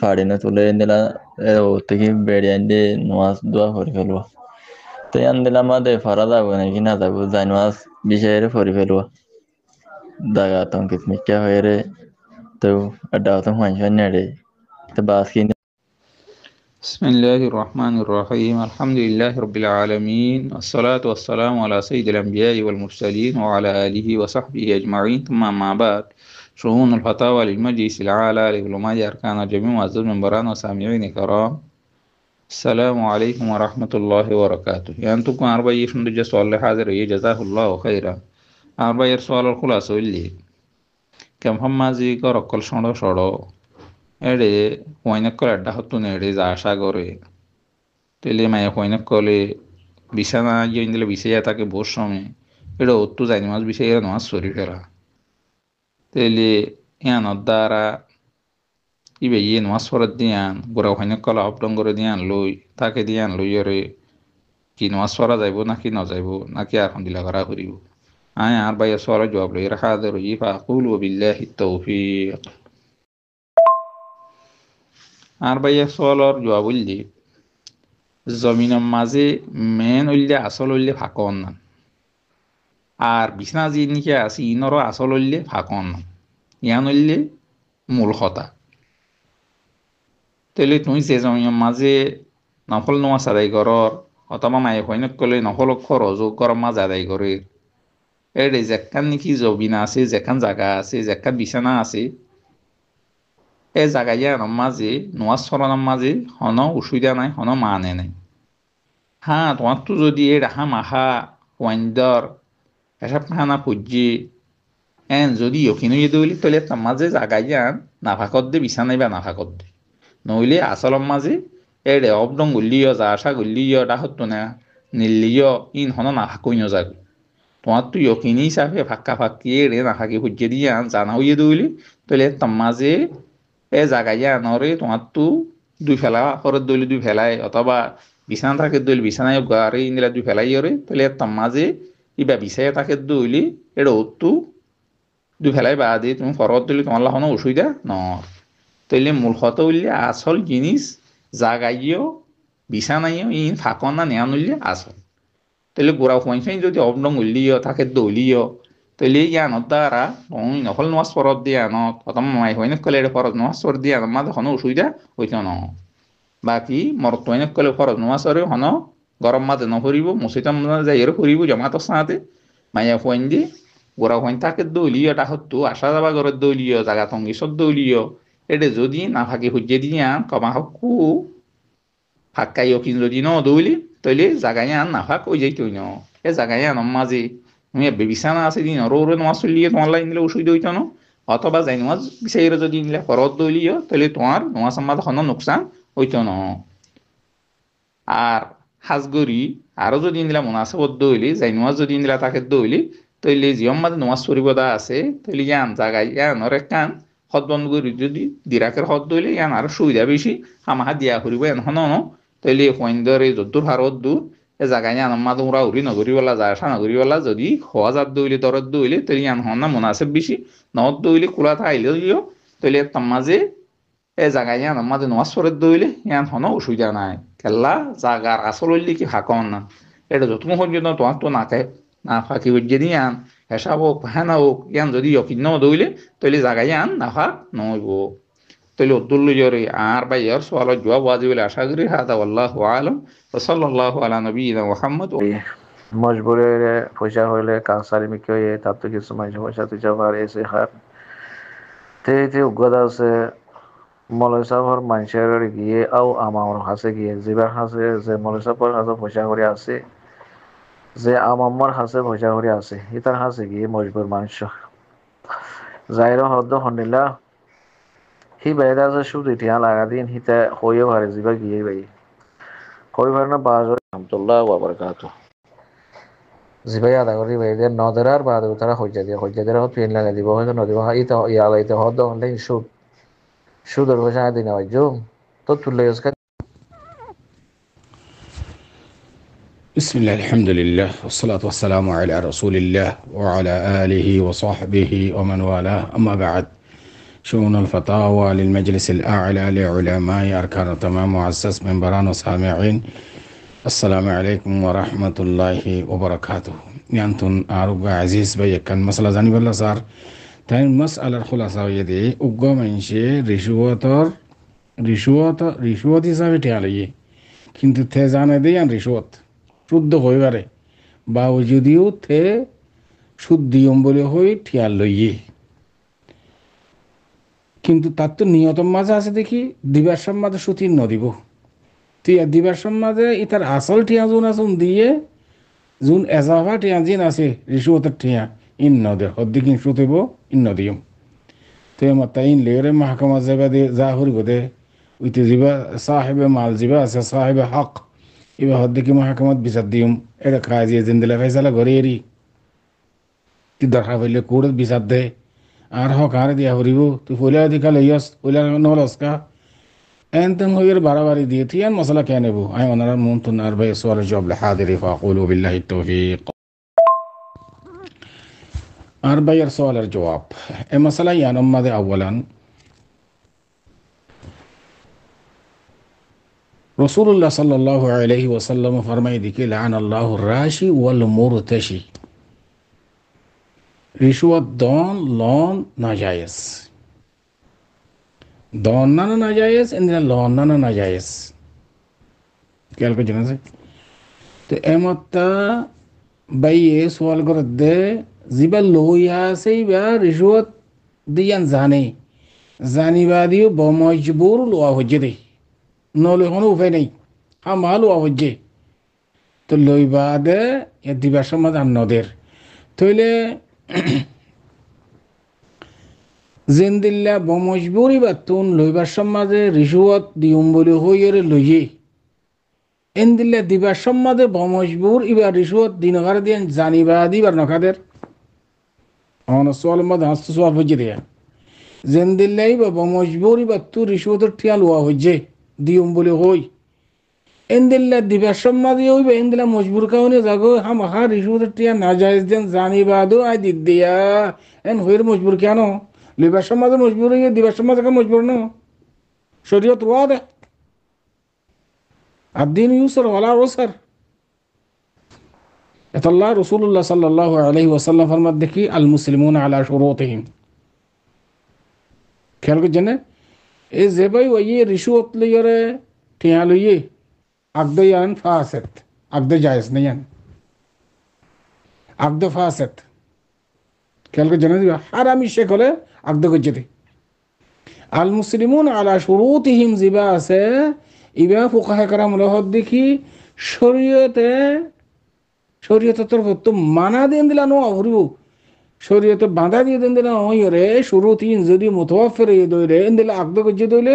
ফাড়িনে তুলে দিলা ও থেকে বেড়িয়ে নামাজ দোয়া করে ফেলবো তো দিলাম দে ফারা যাবো নাকি না যাবো যাই নামাজ বিষয়ের করে ফেলবো দাগা তঙ্কিত মিথ্যা হয়ে রে তো ডাও তো মানুষ নেড়ে তো বাস কি بسم الله الرحمن الرحيم الحمد لله رب العالمين والصلاة والسلام على سيد الأنبياء والمرسلين وعلى آله وصحبه أجمعين ثم ما بعد شؤون الفتاوى للمجلس الأعلى لعلماء أركان الجميع معزز منبران وسامعين كرام السلام عليكم ورحمة الله وبركاته يعني تكون أربعة يشند سؤال حاضر جزاه الله خيرا أربعة سؤال الخلاصة اللي كم هم مازي كرقل شنو এড়ে হইনক করে আড্ডা হতুন এড়ে যা আশা করে তেলে মায়ে হইনক কলে বিছানা গিয়ে দিলে বিছাইয়া তাকে বোর সময় এটা অত্তু যায়নি মাছ বিছাইয়া নামাজ সরি ফেরা তেলে ইয়ান দ্বারা ইবে ইয়ে নামাজ পড়ার দিয়ান গোড়া হইনক কলা অপডং করে দিয়ান লই তাকে দিয়ান লইয়রে কি নামাজ পড়া যাইব নাকি ন যাইব নাকি আর দিলা করা করিব আয় আর ভাইয়া সওয়ালের জবাব লই রাখা হাজার ইফা আকুল ও বিল্লাহি তৌফিক আর ভাইয়া সওয়ালের জবাব উল্লি জমিনের মাঝে মেন উল্লে আসল উল্লে ফাঁকন না আর বিছনা যে নিকে আছে ইনরও আসল উল্লে ফাঁকন না ইয়ান উল্লে মূল কথা তাহলে তুমি যে জমিনের মাঝে নফল নামাজ আদায় করর অথবা মায়ে হইনক করলে নফল খরচ গরম মাঝে আদায় করে এর যেখান নাকি জমিন আছে যেখান জায়গা আছে যেখান বিছানা আছে এই জায়গায় মাঝে নামাজ পড়ানোর মাঝে হন অসুবিধা নাই হন মানে নাই হ্যাঁ তোমার তো যদি এই রাহা মাহা ওয়াইন্ডর এসব খানা পুজি এন যদি ইয়কিনো ইয়ে দইলি তাহলে তার মাঝে জাগাই যান নাফাকত দে বিছানাই বা নাফাকত দে নইলে আসলর মাঝে এড়ে অবডং গুলিয় যা আসা গুলিয় ডাহত না নিলিয় ইন হন নাফাকইন যাগ তোমার তো ইয়কিনি হিসাবে ফাঁকা ফাঁকি এড়ে নাফাকি পুজিয়ে দিয়ে আন জানা হইয়ে দইলি তাহলে তার মাঝে এ জাগাই আনরে তোমার তো দুই ফেলা করে দইলি দুই ফেলায় অথবা বিছানা থাকে দইলি বিছানায় গাড়ি ইন্দিলা দুই ফেলাই ওরে তাহলে তার মাঝে ইবা বিছায় থাকে দইলি এটা অত্তু দুই ফেলাই বা দিয়ে তুমি ফরত দিলে তোমার লাগানো অসুবিধা ন তাইলে মূল কথা উঠলে আসল জিনিস জাগাইও বিছানাইও ইন ফাঁকন না নেওয়া নইলে আসল তাহলে গোড়া পয়সাই যদি অবডং উল্লিও থাকে দলিও তাহলে ইয়ানত দ্বারা ওই নকল নামাজ ফরত দিয়ে আনত অথবা মাই হইনক কলে ফরত নামাজ ফর দিয়ে আনত মাঝে কোনো অসুবিধা হইত ন বাকি মরত হইনক কলে ফরত নামাজরে হন গরম মাঝে নফরিব মুসিতাম যাইয়ের ফুরিব জমাতর সাথে মাইয়া ফইন দি গোড়া হইন থাকে দলীয় টাহতো আসা যাবা ঘরের দলীয় জাগা তঙ্গিসর দলীয় এটা যদি না ফাঁকি হুজ্জে দিয়া কমা হকু ফাঁকাই অকিন যদি ন দৌলি তাইলে জাগাই আন না ফাঁক ওই যাইতে ন এ জাগাই আন মাঝে তুমি বিছানা আছে দিন ওরে নামাজ চলিয়ে তোমার লাইন দিলে অসুবিধা হইত না অথবা যাই নামাজ বিচাইরে যদি নিলে ফরত দলীয় তাহলে তোমার নামাজ মাঝে কোনো নোকসান হইত না আর হাজগরি আরো যদি নিলা মুনাসাবত দইলি যাই নামাজ যদি নিলা তাকে দইলি তাইলে জিয়ম মাঝে নামাজ পড়িব দা আছে তাইলে ইয়ান জাগাই ইয়ান ওরে কান হদ বন্ধ করি যদি দিরাকের হদ দইলে ইয়ান আরো সুবিধা বেশি আমাহা দিয়া করিব এন হন তাইলে হইন্দরে যদ্দুর হারত দূর এ জাগাই ইয়ান মাঝে উড়া উড়ি নগরিওয়ালা যায় আসা নগরিওয়ালা যদি হওয়া যাত দইলে দরদ দইলে তাইলে ইয়ান হন না মুনাসেব বেশি নদ দইলে কুলা থাইলেও তাইলে তার মাঝে এ জাগাই ইয়ান মাঝে নামাজ পড়ে দইলে ইয়ান হন অসুবিধা নাই কেল্লা জাগার আসল হইলে কি ফাঁকন না এটা যতক্ষণ পর্যন্ত তোমার তো নাকে না ফাঁকি বুঝিয়ে দিয়ে আন হেসাব হোক হ্যাঁ না হোক ইয়ান যদি অকিন্ন দইলে তাহলে জাগাই আন না ফাঁক নইব তাহলে উদ্দুল্ল জরে আর বা ইয়ার সোয়াল জবাব ওয়াজিব আশা করি হাদা আল্লাহু আলম ওয়া সাল্লাল্লাহু আলা নবিয়িনা মুহাম্মদ মজবুরে পয়সা হইলে কাউসারি মিকে হয়ে তার তো কিছু মানুষ পয়সা তুই যাবার এসে হার তে উগ্রতা আছে মলয় সাহর মানুষের গিয়ে আও আমার হাসে গিয়ে যেবার হাসে যে মলয় সাহর হাসে পয়সা করে আছে যে আমার হাসে পয়সা করে আছে ইতার হাসে গিয়ে মজবুর মানুষ যাইর হদ্দ হন্ডিলা হি বাইরে আছে শুধু ইতিহা লাগা দিন হিতে হইও ভারে যাবা গিয়ে ভাই হই ভার না বাজ রহমতুল্লাহ ওয়া বারাকাতু জিবাই আদা করি ভাই দের নদরার বাদ তারা হইজা দিয়ে হত পেন লাগা দিব হয়তো নদী ইতা ইয়ালাইতে হদ্দ অনলাইন সুদর পয়সা দিন হয় জুম তো তুলে ইউজ بسم الله الحمد لله والصلاة والسلام على رسول الله وعلى آله وصحبه ومن والاه أما بعد شؤون الفتاوى للمجلس الأعلى لعلماء أركان تمام معزز منبران وسامعين السلام عليكم ورحمة الله وبركاته. يانتون أرجع عزيز بيكن مسألة زاني بالله صار تين مسألة الخلاصة يدي أقوم إنشي رشوة হিসাবে عليه কিন্তু তে জানে দেয় রিশওয়াত শুদ্ধ হয়ে পারে বাউযুদিও তে শুদ্ধিয়ম বলে হই ঠিয়াল লইয়ে কিন্তু তার তো নিয়তম মাঝে আছে দেখি দিবার সম্মাদে সুতীর্ণ দিব তিয়া দিবার সম্মাদে ইতার আসল ঠিয়া জুন আসুন দিয়ে জুন এজাফা ঠিয়া জিন আছে রিশওয়াতের ঠিয়া ইন নদে হদ্দিকিন সুতিব ইন নদিয়ম তে মাত্তা ইন লেরে মাহকামা যাবে যা হরিব দে উইতে জিবা সাহেবে মাল জিবা আছে সাহেবে হক ইবা হদ্দিকি মাহকামাত বিচার দিম এটা কাজে জিন্দেলা ফেসালা ঘরে এরি তুই দেখা পাইলে কোর্ট বিচার দে আর হক আর দিয়া হরিব তুই পয়লা দিকা লইয়াস পয়লা নলসকা এনতেন হইয়ের বাড়াবাড়ি দিয়ে তুই আর মশলা কে নেব আমি ওনারা মন তো আর ভাই সোয়াল জবাব হাদিরি ফাকুলু বিল্লাহি তৌফিক আর ভাইয়ের সোয়ালের জবাব এ মশলা ইয়ানম মাদে আওয়ালান রাসূলুল্লাহ সাল্লাল্লাহু আলাইহি ওয়াসাল্লাম ফরমাই দিকে লান আল্লাহু রাশি ওয়াল মুরতাশি রিশওয়াত দন লন নাজায়েজ দন না নাজায়েজ এন্ড লন না নাজায়েজ খেয়াল করে জানেন তো এমতা বাইয়ে সওয়াল করে দে জিবা লইয়া সেইবা রিশওয়াত দিয়ান জানিবা দিও বমজবুর লওয়া হচ্ছে দে নলে কোনো উপায় নেই হামা লওয়া হচ্ছে তো লইবা দে দিবার সমাজ আর নদের তইলে জিন্দিল্লা বমজবুরি বা তুন লইবার সমাজে রিশওয়াত দিউম বলে হইয়ের লইয়ে এন্দিল্লা দিবার সমাজে বমজবুর ইবার রিশওয়াত দিনগার দিয়ে জানিবা দিবার নখাদের অনসওয়াল মধ্যে হাস্ত সোয়াব হচ্ছে দেয়া জিন্দিল্লাই বা বমজবুরি বা তু রিশওয়াতের ঠিয়া লওয়া হচ্ছে দিউম বলে হই এন্দিল্লা দিবার সমাজে হইবে এন্দিল্লা মজবুর কাউনে যাগো হামা রিশওয়াতের ঠিয়া না জায়েজ দেন জানিবা দো আই দিয়া এন হইর মজবুর কেন লিবার সমাজে মজবুর হইয়ে দিবার সমাজে মজবুর ন শরীয়ত ওয়াদে আদ-দীন ইউসর ওয়ালা উসর আল্লাহ রাসূলুল্লাহ সাল্লাল্লাহু আলাইহি ওয়াসাল্লাম ফরমাত দেখি আল মুসলিমুন আলা শুরুতিহিম খেয়াল করছেন এই যে ভাই ওই রিশওয়াত লইরে ঠিয়া লইয়ে আকদে ইয়ান ফাসিদ আকদে জায়েজ নাই ইয়ান আকদে ফাসিদ খেয়াল করছেন হারামি শেখ হলে আকদে করছে আল মুসলিমুন আলা শুরুতিহিম জিবা আছে ইবা ফুকাহে কারাম লহদ দেখি শরীয়তে তরফ তো মানা দেন দিলা নো হরিব শরীয়তে বাঁধা দিয়ে দেন দিলা হইরে শুরুতিন যদি মুতাওয়াফির দইরে এন্দিলা আকদ করছে দইলে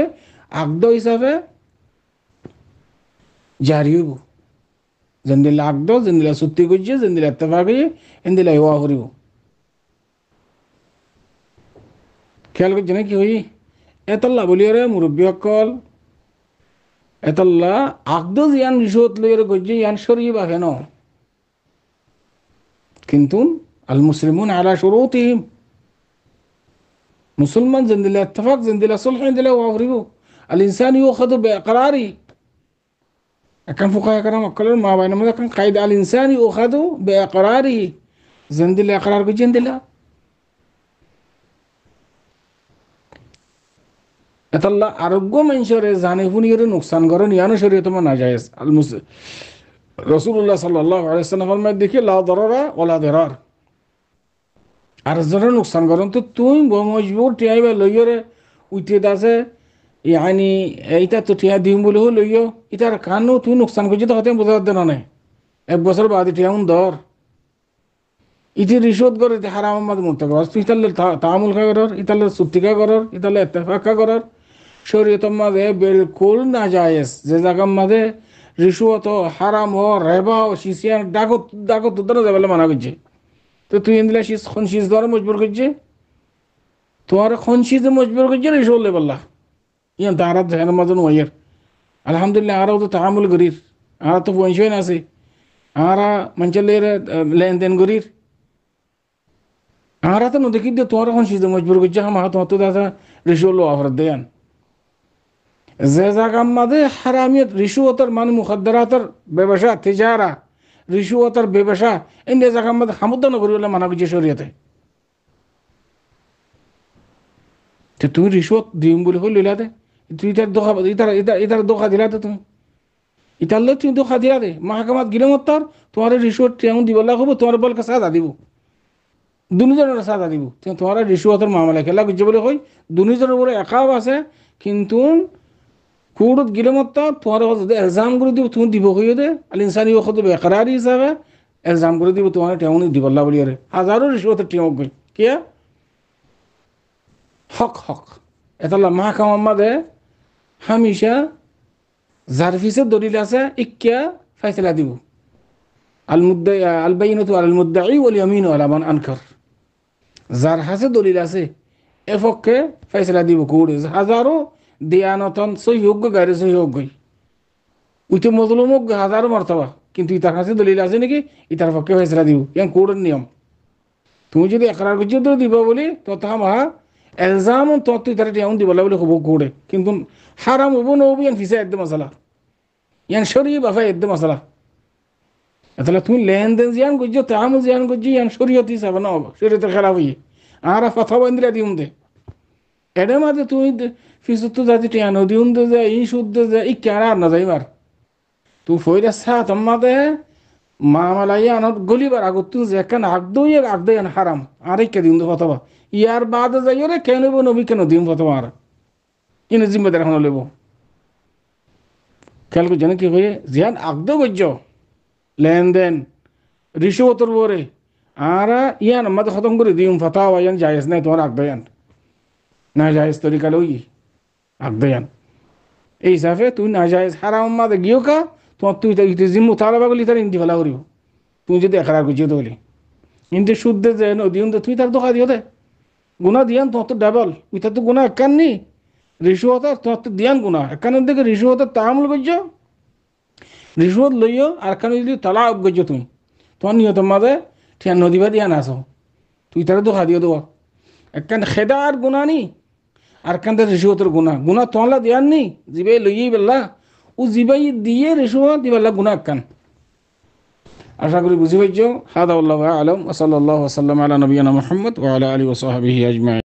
আকদ হিসাবে জারি হইব জেন্দিলা আকদ জেন্দিলা চুক্তি করছে জেন্দিলা ইত্তেফাক এন্দিলা ইওয়া হরিব খেয়াল করছে না কি হই এতল্লা বলিয়ারে মুরব্বী সকল এতল্লা আকদ ইয়ান রিশওয়াত লইরে গজ্জে ইয়ান শরীয় বা কেন কিন্তু আল মুসলিমুন আলা শুরুতিহিম মুসলমান জেন্দিলা ইত্তেফাক জেন্দিলা সুলহ জেন্দিলা ওয়াহরিব আল ইনসান ইউখাযু বিইকরারি এখন ফুকাহে কারাম সকলের মা বাইনের মধ্যে এখন কায়দা আল ইনসান ইউখাযু বিইকরারি জেন্দিলা ইকরার করছে জেন্দিলা এতল্লা আরোগ্য মানুষরে জানে শুনিয়ে নোকসান করেন ইয়ানো শরীয়ত না জায়েজ আল রাসূলুল্লাহ সাল্লাল্লাহু আলাইহি ওয়াসাল্লাম ফরমায় দেখি লা দরারা ওয়ালা দিরার আর যারা নোকসান করেন তো তুই বমজবুর টিয়াইবা লইয়রে উইতে দাসে ইয়ানি এইটা তো টিয়া দিম বলে লইয় ইতার কানো তুই নোকসান করছিস তো হতে বোঝা দেন না এক বছর বাদে টিয়াউন ধর ইতি রিশওয়াত করে হারাম মাদ মুরতাকিব তুই তাহলে তাআমুল কা করার ইতালে চুক্তি কা করার ইতালে ইত্তেফাক কা করার শরীয়ত মাঝে বিলকুল না জায়েজ যে জায়গা মাঝে রিশওয়াত হারাম ও রিবা ও শিসিয়ান ডাকত তো যাবে মানা করছে তো তুই এন্দিলা খনশিস দ্বারা মজবুর করছে তোমার খনশিসে মজবুর করছে রিশওয়াত লেবাল্লাহ ইয়ান তারা জাহান মাজন ওয়াইয়ার আলহামদুলিল্লাহ আরও তো তাআমুল করির আর তো পয়সা আছে আর মঞ্চলের লেনদেন করির আর তো দেখি তোমার খনশিসে মজবুর করছে হাম হাত তো দাদা রিশুয়ত লো আফরত দেয়ান যে জায়গার মাঝে হারামিয়ত রিশুয়তর মানে মুখাদ্দারাতর ব্যবসা তিজারা রিশুয়তর ব্যবসা এই জায়গার মাঝে হামুদ্দ নগরী বলে মানা করছে শরীয়তে তুমি রিশুয়ত দিম বলে হল লিলা দে তুই ইতার দোকা দিলা দে তুমি ইতার লোক তুমি দোকা দিলা দে মাহকামাত গিলে মত্তর তোমার রিশুয়ত কেমন দিব হবো তোমার বলকে সাজা দিব দুজনের সাজা দিব তোমার রিশুয়তর মামলা খেলা করছে বলে কই দুজনের উপরে একাও আছে কিন্তু কোর্টত গিলে মত্তর তোমার এলজাম করে দিব তুমি দিব হইও দে আল ইনসানি ওখত বেকরারি হিসাবে এলজাম করে দিব তোমার তেমন দিবল্লা বলি আরে হাজারো রিশুয়তের টিমক গই কিয়া হক হক এতাল্লা মাহকামার মাঝে হামিশা জারফিসের দলিল আছে ইক্কিয়া ফাইসলা দিব আল মুদ্দাই আল বাইনাতু আল মুদ্দাই ওয়াল ইয়ামিনু আলা মান আনকার যার হাসে দলিল আছে এফককে ফাইসলা দিব কোড়ে হাজারো দিয়ানতন সহিয়োগ্য গাড়ি সহিয়োগ্য উইতে মজলুমক হাজারো মর্তবা কিন্তু ইতার হাসে দলিল আছে নাকি ইতার পক্ষে ফাইসলা দিব ইয়ান কোড়ের নিয়ম তুমি যদি একরার করছো তো দিব বলি তো তাহা এলজাম তোর তুই তারা এমন দিব বলে হবো কোড়ে কিন্তু হারাম হবো নবো ইয়ান ফিসা এদ্দে মশলা ইয়ান শরীয় বাফা এদ্দে মশলা তাহলে তুমি লেনদেন জিয়ান করছো তাম জিয়ান করছি ইয়ান শরীয়ত হিসাবে না হবো শরীয়তের খেলা হইয়ে আর কথা বন্দিরা দিউন দে এডে মাঝে তুমি ফিসুত তো যাতে টিয়া নদীউন দে যায় ই সুদ দে যায় ই কেন আর না যাইবার তুই ফইরা সা তোমাদে মামালাইয়া আনত গলিবার আগত তুই যেখান আগদই হারাম আর কে দিউন দে কথা ইয়ার বাদে যাইও রে কেন নবী কেন দিম ফতোয়া আর ইনে জিম্মেদার এখন লইব খেয়াল করছে না কি হয়ে জিয়ান আগদ গজ্য লেনদেন রিশুয়তর বরে আর ইয়ান আমাদের খতম করে দিম ফতোয়া ইয়ান জায়েজ নাই তোমার আগদয়ান না জায়েজ তরিকা লই আগদয়ান এই হিসাবে তুই না জায়েজ হারাম মাদে গিয়েও কা তোমার তুই জিম্মু তালাবা গলি তার ইন্দি ফেলা করিব তুই যদি একরার করছিস তো বলি কিন্তু শুদ্ধে যে দিউন তুই তার দোকা দিও দে গুণা দিয়ান তোমার তো ডাবল ইতার তো গুণা একান নি রিশুয়তর তোমার তো দিয়ান গুণা একানের দিকে রিশুয়তর তামল করছ রিশুয়ত লইও আর এখানে যদি তালা করছো তুমি তোমার নিয়ত মাঝে ঠিয়া নদী বা দিয়ান আসো তুই তারা দোকা দিও দেওয়া একান খেদা আর গুণা নি আর এখান রিশুয়তর গুণা তোমার দিয়ান নি জিবাই লইয়েই বেল্লা ও জিবাই দিয়ে রিশুয়ত দিবেল্লা গুণা একান আশা করি বুঝি পাইছো হাদা আল্লাহু আ'লাম ওয়া সাল্লাল্লাহু ওয়া সাল্লাম আলা নবিয়িনা মুহাম্মদ ওয়া আলা আলিহি ওয়া সাহবিহি আজমাইন।